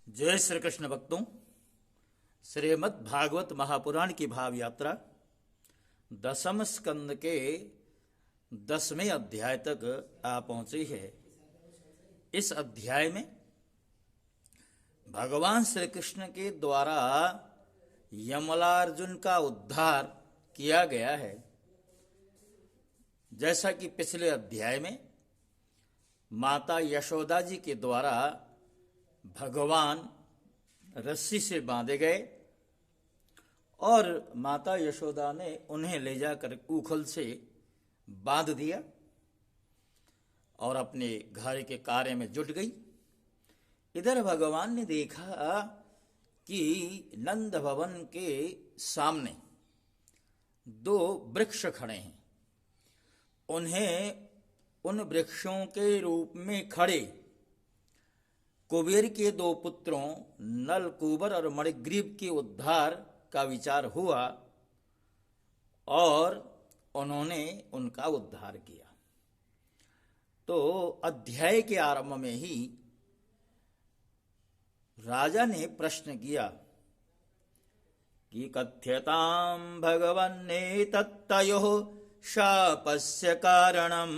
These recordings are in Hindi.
जय श्री कृष्ण भक्तों। श्रीमद् भागवत महापुराण की भाव यात्रा 10वें स्कंद के 10वें अध्याय तक आ पहुंची है। इस अध्याय में भगवान श्री कृष्ण के द्वारा यमलार्जुन का उद्धार किया गया है। जैसा कि पिछले अध्याय में माता यशोदा जी के द्वारा भगवान रस्सी से बांधे गए और माता यशोदा ने उन्हें ले जाकर ऊखल से बांध दिया और अपने घर के कार्य में जुट गई। इधर भगवान ने देखा कि नंद भवन के सामने दो वृक्ष खड़े हैं। उन्हें उन वृक्षों के रूप में खड़े कुबेर के दो पुत्रों नलकूबर और मणिग्रीव के उद्धार का विचार हुआ और उन्होंने उनका उद्धार किया। तो अध्याय के आरंभ में ही राजा ने प्रश्न किया कि कथ्यतां भगवन्नेतत्तयोः शापस्य कारणं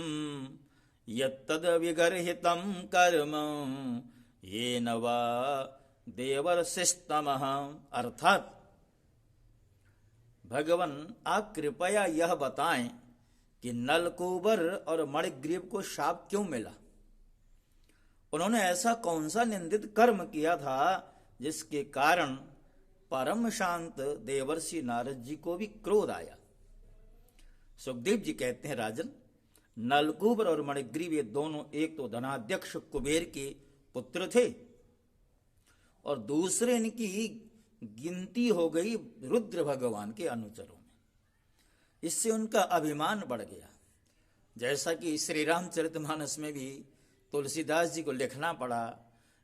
यत्तद् विगर्हितं कर्म येन वा देवर्षिस्तमः। अर्थात भगवान आप कृपया यह बताएं कि नलकूबर और मणिग्रीव को शाप क्यों मिला। उन्होंने ऐसा कौन सा निंदित कर्म किया था जिसके कारण परम शांत देवर्षि नारद जी को भी क्रोध आया। सुखदेव जी कहते हैं, राजन, नलकूबर और मणिग्रीव ये दोनों एक तो धनाध्यक्ष कुबेर के पुत्र थे और दूसरे इनकी गिनती हो गई रुद्र भगवान के अनुचरों में। इससे उनका अभिमान बढ़ गया। जैसा कि श्री रामचरितमानस में भी तुलसीदास जी को लिखना पड़ा,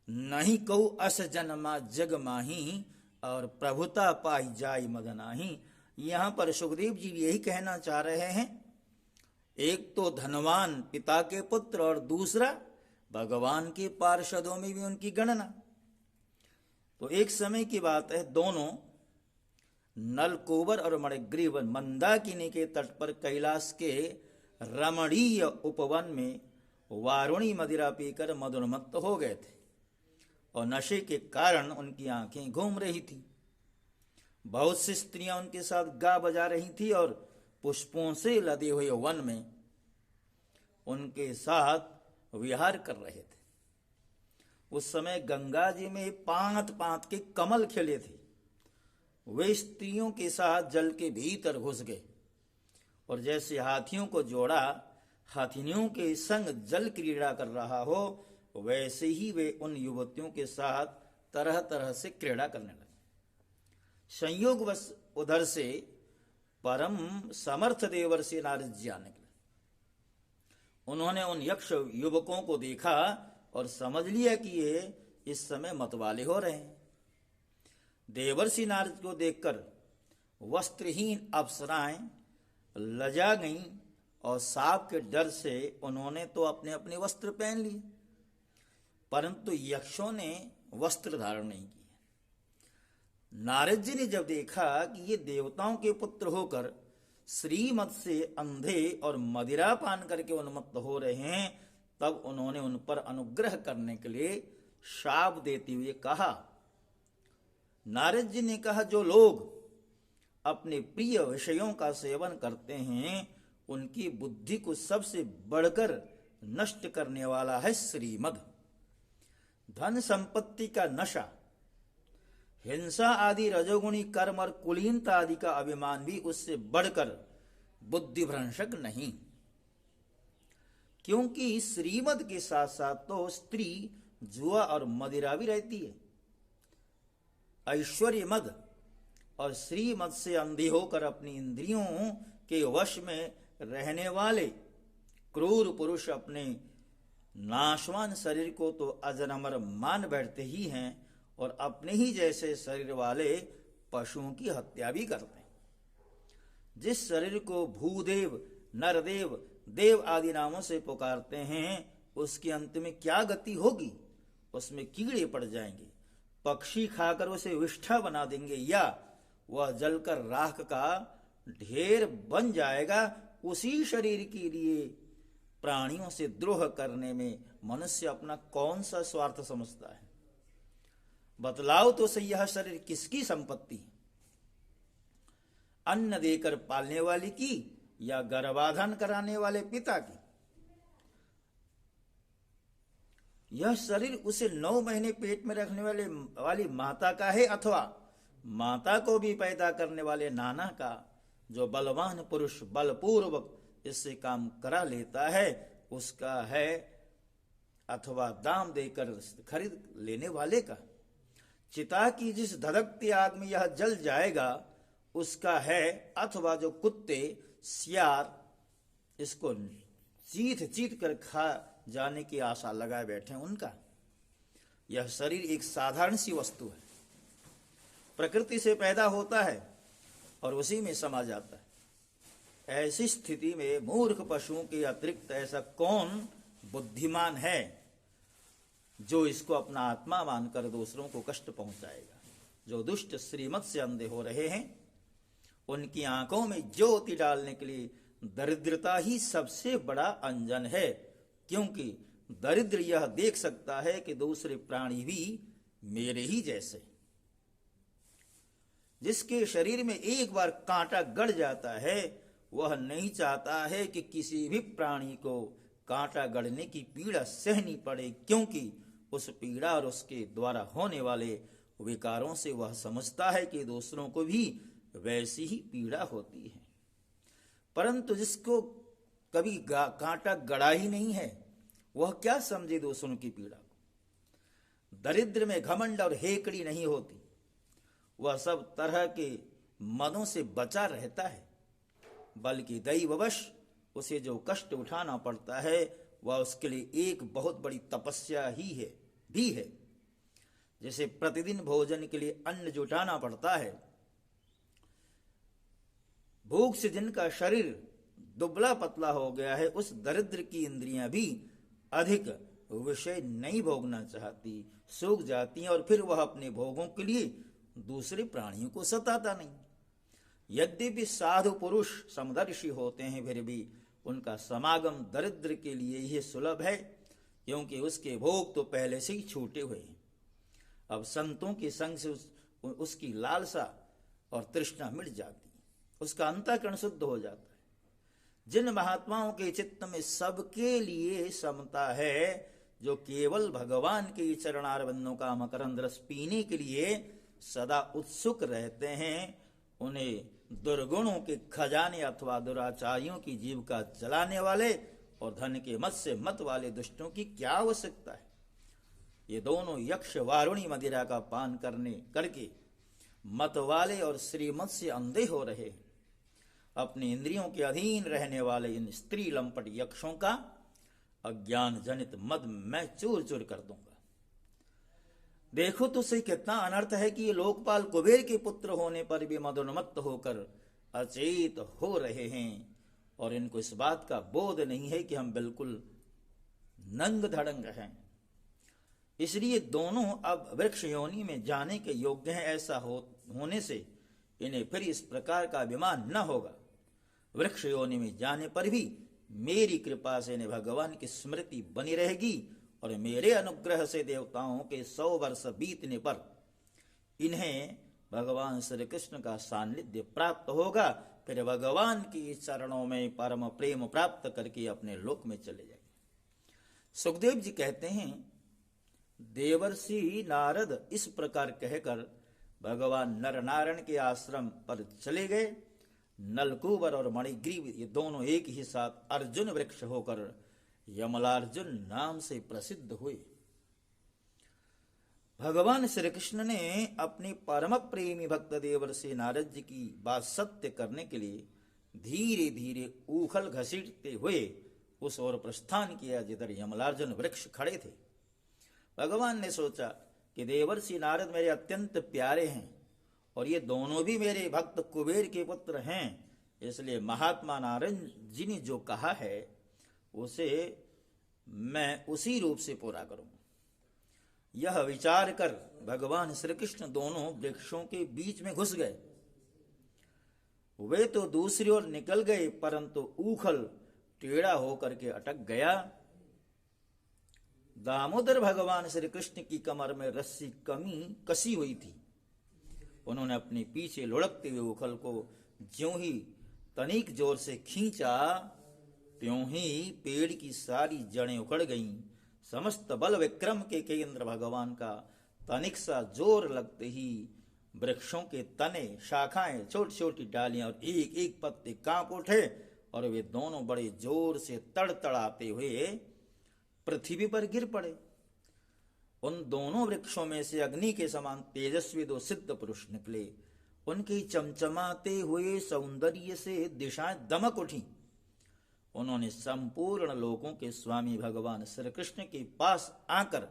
नहीं कहू अस जन्मा जग माही और प्रभुता पाई जाई मदनाही। यहाँ पर सुखदेव जी यही कहना चाह रहे हैं, एक तो धनवान पिता के पुत्र और दूसरा भगवान के पार्षदों में भी उनकी गणना। तो एक समय की बात है, दोनों नलकूबर और मणिग्रीव मंदाकिनी के तट पर कैलाश के रमणीय उपवन में वारुणी मदिरा पीकर मदोन्मत्त हो गए थे और नशे के कारण उनकी आंखें घूम रही थी। बहुत सी स्त्रियां उनके साथ गा बजा रही थी और पुष्पों से लदे हुए वन में उनके साथ विहार कर रहे थे। उस समय गंगा जी में पांत पांत के कमल खिले थे। वे स्त्रियों के साथ जल के भीतर घुस गए और जैसे हाथियों को जोड़ा हाथिनियों के संग जल क्रीड़ा कर रहा हो, वैसे ही वे उन युवतियों के साथ तरह तरह से क्रीड़ा करने लगे। संयोगवश उधर से परम समर्थ देवर्षि नारद जी आने लगे। उन्होंने उन यक्ष युवकों को देखा और समझ लिया कि ये इस समय मतवाले हो रहे हैं। देवर्षि नारद को देखकर वस्त्रहीन अप्सराएं लजा गईं और साप के डर से उन्होंने तो अपने अपने वस्त्र पहन लिए, परंतु यक्षों ने वस्त्र धारण नहीं किए। नारद जी ने जब देखा कि ये देवताओं के पुत्र होकर श्रीमत से अंधे और मदिरा पान करके उन्मत्त हो रहे हैं, तब उन्होंने उन पर अनुग्रह करने के लिए शाप देते हुए कहा। नारद जी ने कहा, जो लोग अपने प्रिय विषयों का सेवन करते हैं उनकी बुद्धि को सबसे बढ़कर नष्ट करने वाला है श्रीमद। धन संपत्ति का नशा, हिंसा आदि रजोगुणी कर्म और कुलीनता आदि का अभिमान भी उससे बढ़कर बुद्धिभ्रंशक नहीं, क्योंकि श्रीमद के साथ साथ तो स्त्री जुआ और मदिरा भी रहती है। ऐश्वर्य मद और श्रीमद से अंधे होकर अपनी इंद्रियों के वश में रहने वाले क्रूर पुरुष अपने नाशवान शरीर को तो अजर-अमर मान बैठते ही हैं और अपने ही जैसे शरीर वाले पशुओं की हत्या भी करते हैं। जिस शरीर को भूदेव, नरदेव, देव आदि नामों से पुकारते हैं उसकी अंत में क्या गति होगी, उसमें कीड़े पड़ जाएंगे, पक्षी खाकर उसे विष्ठा बना देंगे या वह जलकर राख का ढेर बन जाएगा, उसी शरीर के लिए प्राणियों से द्रोह करने में मनुष्य अपना कौन सा स्वार्थ समझता है? बतलाओ तो सही, यह शरीर किसकी संपत्ति है? अन्न देकर पालने वाली की या गर्भाधान कराने वाले पिता की? यह शरीर उसे 9 महीने पेट में रखने वाली माता का है अथवा माता को भी पैदा करने वाले नाना का, जो बलवान पुरुष बलपूर्वक इससे काम करा लेता है उसका है, अथवा दाम देकर खरीद लेने वाले का? चिता की जिस धधकती आग में यह जल जाएगा उसका है, अथवा जो कुत्ते सियार इसको चीथ चीथ कर खा जाने की आशा लगाए बैठे उनका? यह शरीर एक साधारण सी वस्तु है, प्रकृति से पैदा होता है और उसी में समा जाता है। ऐसी स्थिति में मूर्ख पशुओं के अतिरिक्त ऐसा कौन बुद्धिमान है जो इसको अपना आत्मा मानकर दूसरों को कष्ट पहुंचाएगा? जो दुष्ट श्रीमत से अंधे हो रहे हैं उनकी आंखों में ज्योति डालने के लिए दरिद्रता ही सबसे बड़ा अंजन है, क्योंकि दरिद्र यह देख सकता है कि दूसरे प्राणी भी मेरे ही जैसे। जिसके शरीर में एक बार कांटा गड़ जाता है वह नहीं चाहता है कि किसी भी प्राणी को कांटा गड़ने की पीड़ा सहनी पड़े, क्योंकि उस पीड़ा और उसके द्वारा होने वाले विकारों से वह समझता है कि दूसरों को भी वैसी ही पीड़ा होती है। परंतु जिसको कभी कांटा गड़ा ही नहीं है वह क्या समझे दूसरों की पीड़ा को? दरिद्र में घमंड और हेकड़ी नहीं होती, वह सब तरह के मनों से बचा रहता है, बल्कि दैववश उसे जो कष्ट उठाना पड़ता है वह उसके लिए एक बहुत बड़ी तपस्या ही है। जैसे प्रतिदिन भोजन के लिए अन्न जुटाना पड़ता है, भूख से जिनका शरीर दुबला पतला हो गया है उस दरिद्र की इंद्रियां भी अधिक विषय नहीं भोगना चाहती, सूख जाती हैं और फिर वह अपने भोगों के लिए दूसरे प्राणियों को सताता नहीं। यद्यपि साधु पुरुष समदर्शी होते हैं फिर भी उनका समागम दरिद्र के लिए यह सुलभ है, क्योंकि उसके भोग तो पहले से ही छूटे हुए हैं। अब संतों के संग से उसकी लालसा और तृष्णा मिट जाती है, उसका अंतःकरण शुद्ध हो जाता है। जिन महात्माओं के चित्त में सबके लिए समता है, जो केवल भगवान के चरणारविंदों का मकरंद रस पीने के लिए सदा उत्सुक रहते हैं, उन्हें दुर्गुणों के खजाने अथवा दुराचारियों की जीविका जलाने वाले और धन के मत से मत वाले दुष्टों की क्या आवश्यकता है? ये दोनों यक्ष वारुणी मदिरा का पान करके मत वाले और श्रीमत से अंधे हो रहे हैं। अपनी इंद्रियों के अधीन रहने वाले इन स्त्री लंपट यक्षों का अज्ञान जनित मद मैं चूर चूर कर दूंगा। देखो तो सही कितना अनर्थ है कि ये लोकपाल कुबेर के पुत्र होने पर भी मदोन्मत्त होकर अचेत हो रहे हैं और इनको इस बात का बोध नहीं है कि हम बिल्कुल नंग धड़ंग हैं। इसलिए दोनों अब वृक्ष योनि में जाने के योग्य हैं। ऐसा होने से इन्हें फिर इस प्रकार का अभिमान न होगा। वृक्ष योनि में जाने पर भी मेरी कृपा से इन्हें भगवान की स्मृति बनी रहेगी और मेरे अनुग्रह से देवताओं के 100 वर्ष बीतने पर इन्हें भगवान श्री कृष्ण का सान्निध्य प्राप्त होगा। फिर भगवान की चरणों में परम प्रेम प्राप्त करके अपने लोक में चले जाएंगे। सुखदेव जी कहते हैं, देवर्षि नारद इस प्रकार कहकर भगवान नर नारायण के आश्रम पर चले गए। नलकूबर और मणिग्रीव ये दोनों एक ही साथ अर्जुन वृक्ष होकर यमलार्जुन नाम से प्रसिद्ध हुए। भगवान श्री कृष्ण ने अपने परम प्रेमी भक्त देवर्षि नारद जी की बात सत्य करने के लिए धीरे धीरे उखल घसीटते हुए उस ओर प्रस्थान किया जिधर यमलार्जुन वृक्ष खड़े थे। भगवान ने सोचा कि देवर्षि नारद मेरे अत्यंत प्यारे हैं और ये दोनों भी मेरे भक्त कुबेर के पुत्र हैं, इसलिए महात्मा नारायण जी ने जो कहा है उसे मैं उसी रूप से पूरा करूं। यह विचार कर भगवान श्री कृष्ण दोनों वृक्षों के बीच में घुस गए। वे तो दूसरी ओर निकल गए, परंतु ऊखल टेढ़ा होकर के अटक गया। दामोदर भगवान श्री कृष्ण की कमर में रस्सी कसी हुई थी। उन्होंने अपने पीछे लुढ़कते हुए उखल को ज्यों ही तनिक जोर से खींचा, त्यों ही पेड़ की सारी जड़ें उखड़ गईं। समस्त बल विक्रम के केंद्र भगवान का तनिक सा जोर लगते ही वृक्षों के तने, शाखाएं, छोटी छोटी डालियां और एक एक पत्ते कांप उठे और वे दोनों बड़े जोर से तड़तड़ाते हुए पृथ्वी पर गिर पड़े। उन दोनों वृक्षों में से अग्नि के समान तेजस्वी दो सिद्ध पुरुष निकले। उनके चमचमाते हुए सौंदर्य से दिशाएं दमक उठी। उन्होंने संपूर्ण लोकों के स्वामी भगवान श्री कृष्ण के पास आकर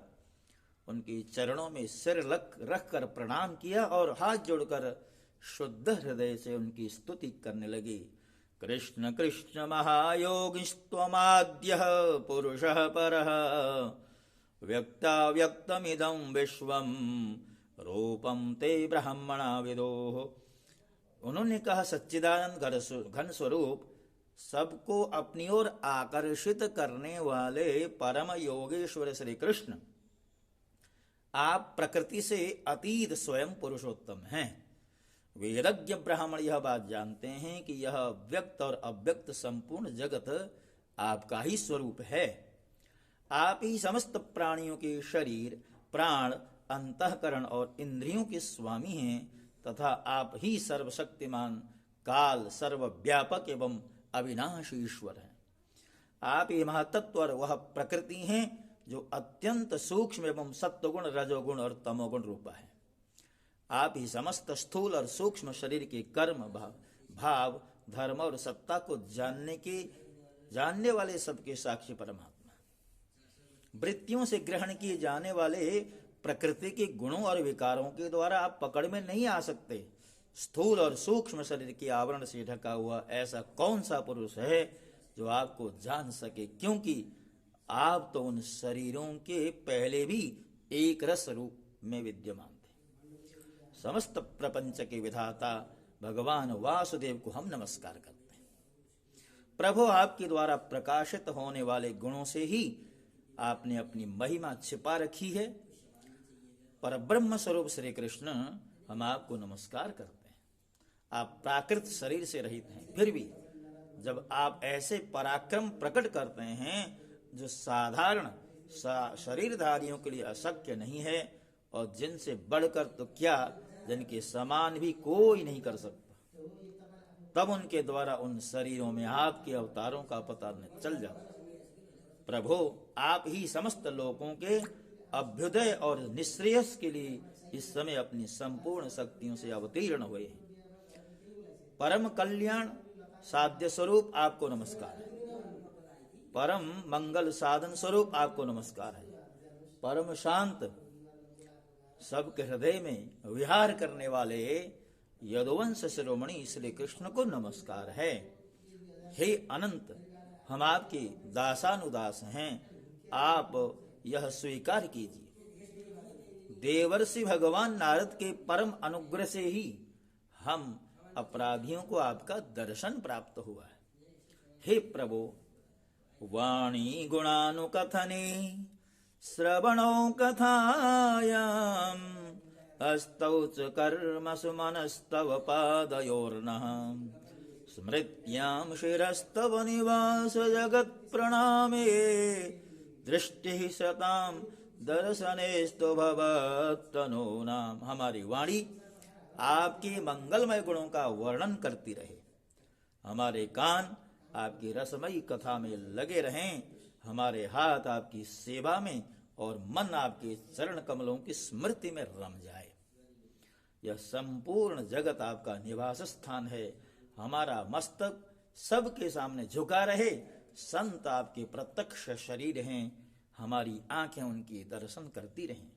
उनके चरणों में सिर रखकर प्रणाम किया और हाथ जोड़कर शुद्ध हृदय से उनकी स्तुति करने लगे। कृष्ण कृष्ण महायोगिस्त्वमाद्यः पुरुषः परः व्यक्ताव्यक्तमिदं विश्वं रूपं ते ब्रह्मणा विदोः। उन्होंने कहा, सच्चिदानंद घन स्वरूप, सबको अपनी ओर आकर्षित करने वाले परम योगेश्वर श्री कृष्ण, आप प्रकृति से अतीत स्वयं पुरुषोत्तम हैं। वेदज्ञ ब्राह्मण यह बात जानते हैं कि यह व्यक्त और अव्यक्त संपूर्ण जगत आपका ही स्वरूप है। आप ही समस्त प्राणियों के शरीर, प्राण, अंतःकरण और इंद्रियों के स्वामी हैं तथा आप ही सर्वशक्तिमान, काल, सर्वव्यापक एवं अविनाशी ईश्वर हैं। आप ही महातत्व और वह प्रकृति हैं जो अत्यंत सूक्ष्म एवं सत्वगुण, रजोगुण और तमोगुण रूपा है। आप ही समस्त स्थूल और सूक्ष्म शरीर के कर्म, भाव, धर्म और सत्ता को जानने वाले सबके साक्षी परमात्मा, वृत्तियों से ग्रहण किए जाने वाले प्रकृति के गुणों और विकारों के द्वारा आप पकड़ में नहीं आ सकते। स्थूल और सूक्ष्म शरीर के आवरण से ढका हुआ ऐसा कौन सा पुरुष है जो आपको जान सके, क्योंकि आप तो उन शरीरों के पहले भी एक रस रूप में विद्यमान थे। समस्त प्रपंच के विधाता भगवान वासुदेव को हम नमस्कार करते हैं। प्रभु, आपके द्वारा प्रकाशित होने वाले गुणों से ही आपने अपनी महिमा छिपा रखी है। पर ब्रह्म स्वरूप श्री कृष्ण, हम आपको नमस्कार करते हैं। आप प्राकृत शरीर से रहित हैं, फिर भी जब आप ऐसे पराक्रम प्रकट करते हैं जो साधारण शरीरधारियों के लिए अशक्य नहीं है और जिनसे बढ़कर तो क्या, जिनके समान भी कोई नहीं कर सकता, तब उनके द्वारा उन शरीरों में आपके अवतारों का पता चल जाता। प्रभु, आप ही समस्त लोगों के अभ्युदय और निश्रेयस के लिए इस समय अपनी संपूर्ण शक्तियों से अवतीर्ण हुए हैं। परम कल्याण साध्य स्वरूप आपको नमस्कार है। परम मंगल साधन स्वरूप आपको नमस्कार है। परम शांत, सबके हृदय में विहार करने वाले यदुवंश शिरोमणि श्री कृष्ण को नमस्कार है। हे अनंत, हम आपके दासानुदास हैं, आप यह स्वीकार कीजिए। देवर्षि भगवान नारद के परम अनुग्रह से ही हम अपराधियों को आपका दर्शन प्राप्त हुआ है। हे प्रभु, वाणी गुणानुकथने श्रवणो कथायाम अस्तौ च कर्मसु मनस्तव पादयोर्नः स्मृत्यां शिरस्तव निवास जगत प्रणामे दृष्टि सताम दर्शनेस्तु भवत्तनो नाम। हमारी वाणी आपके मंगलमय गुणों का वर्णन करती रहे, हमारे कान आपकी रसमयी कथा में लगे रहें, हमारे हाथ आपकी सेवा में और मन आपके चरण कमलों की स्मृति में रम जाए। यह संपूर्ण जगत आपका निवास स्थान है। हमारा मस्तक सबके सामने झुका रहे। संत आपके प्रत्यक्ष शरीर हैं, हमारी आंखें उनकी दर्शन करती रहें।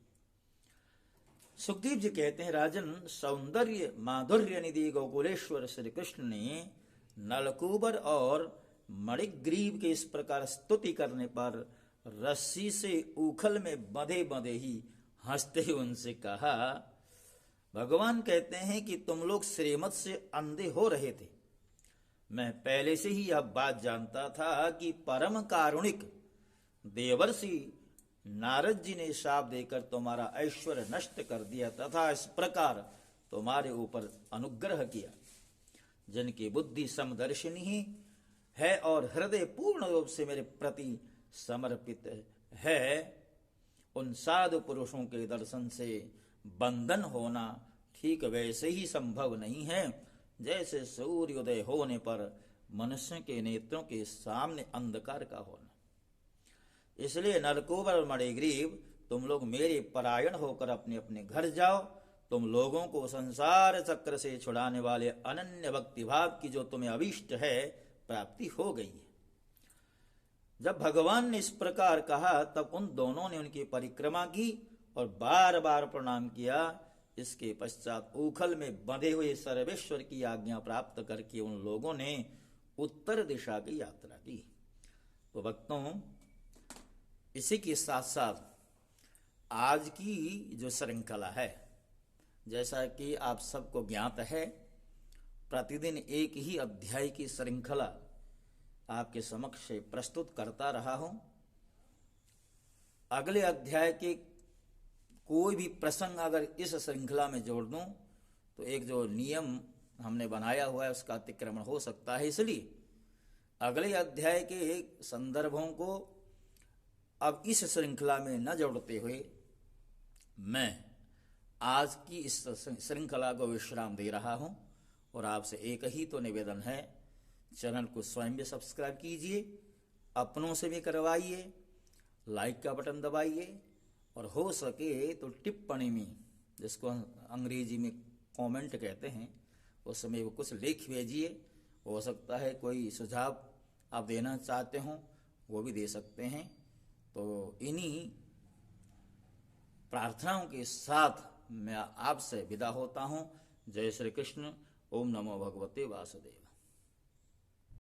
सुखदेव जी कहते हैं, राजन, सौंदर्य माधुर्य निधि गोकुलेश्वर श्री कृष्ण ने नलकूबर और मणिग्रीव के इस प्रकार स्तुति करने पर रस्सी से उखल में बंधे बंधे ही हंसते ही उनसे कहा, भगवान कहते हैं कि तुम लोग श्रीमत से अंधे हो रहे थे। मैं पहले से ही यह बात जानता था कि परम कारुणिक देवर्षि नारद जी ने शाप देकर तुम्हारा ऐश्वर्य नष्ट कर दिया तथा इस प्रकार तुम्हारे ऊपर अनुग्रह किया। जिनकी बुद्धि समदर्शिनी है और हृदय पूर्ण रूप से मेरे प्रति समर्पित है, उन साधु पुरुषों के दर्शन से बंधन होना ठीक वैसे ही संभव नहीं है जैसे सूर्योदय होने पर मनुष्य के नेत्रों के सामने अंधकार का होना। इसलिए नरकोवर और मणिग्रीव, तुम लोग मेरे परायण होकर अपने अपने घर जाओ। तुम लोगों को संसार चक्र से छुड़ाने वाले अनन्य भक्ति भाव की जो तुम्हें अभीष्ट है प्राप्ति हो गई है। जब भगवान ने इस प्रकार कहा तब उन दोनों ने उनकी परिक्रमा की और बार बार प्रणाम किया। इसके पश्चात ऊखल में बंधे हुए सर्वेश्वर की आज्ञा प्राप्त करके उन लोगों ने उत्तर दिशा की यात्रा की। तो भक्तों, इसी के साथ साथ आज की जो श्रृंखला है, जैसा कि आप सबको ज्ञात है, प्रतिदिन एक ही अध्याय की श्रृंखला आपके समक्ष प्रस्तुत करता रहा हूं। अगले अध्याय के कोई भी प्रसंग अगर इस श्रृंखला में जोड़ दूं तो एक जो नियम हमने बनाया हुआ है उसका अतिक्रमण हो सकता है। इसलिए अगले अध्याय के संदर्भों को अब इस श्रृंखला में न जोड़ते हुए मैं आज की इस श्रृंखला को विश्राम दे रहा हूं। और आपसे एक ही तो निवेदन है, चैनल को स्वयं भी सब्सक्राइब कीजिए, अपनों से भी करवाइए, लाइक का बटन दबाइए और हो सके तो टिप्पणी में, जिसको अंग्रेजी में कमेंट कहते हैं, उसमें वो कुछ लिख भेजिए। हो सकता है कोई सुझाव आप देना चाहते हो वो भी दे सकते हैं। तो इन्हीं प्रार्थनाओं के साथ मैं आपसे विदा होता हूँ। जय श्री कृष्ण। ओम नमो भगवते वासुदेव।